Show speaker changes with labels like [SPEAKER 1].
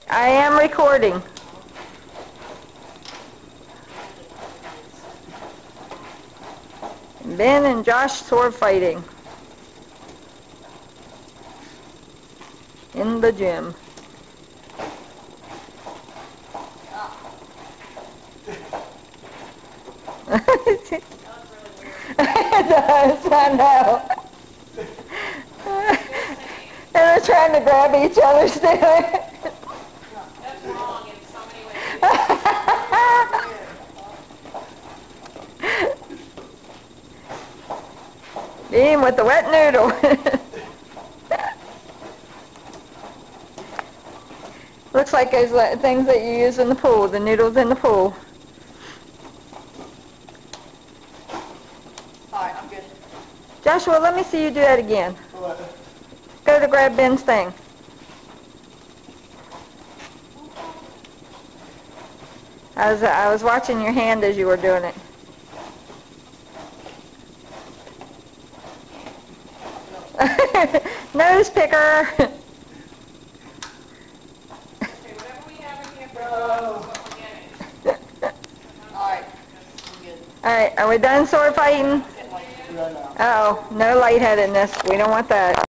[SPEAKER 1] I am recording. Ben and Josh sword fighting in the gym. It does, I know. And they're trying to grab each other still.
[SPEAKER 2] That's wrong in so many ways.
[SPEAKER 1] Beam with the wet noodle. Looks like those things that you use in the pool, the noodles in the pool.
[SPEAKER 2] Alright, I'm good.
[SPEAKER 1] Joshua, let me see you do that again.
[SPEAKER 3] What?
[SPEAKER 1] Go to grab Ben's thing. I was watching your hand as you were doing it. Nose picker.
[SPEAKER 2] Okay, whatever we have in here for is what we're getting. Alright, I'm good.
[SPEAKER 1] Alright, are we done sword fighting?
[SPEAKER 3] Right now.
[SPEAKER 1] Uh-oh, no lightheadedness. We don't want that.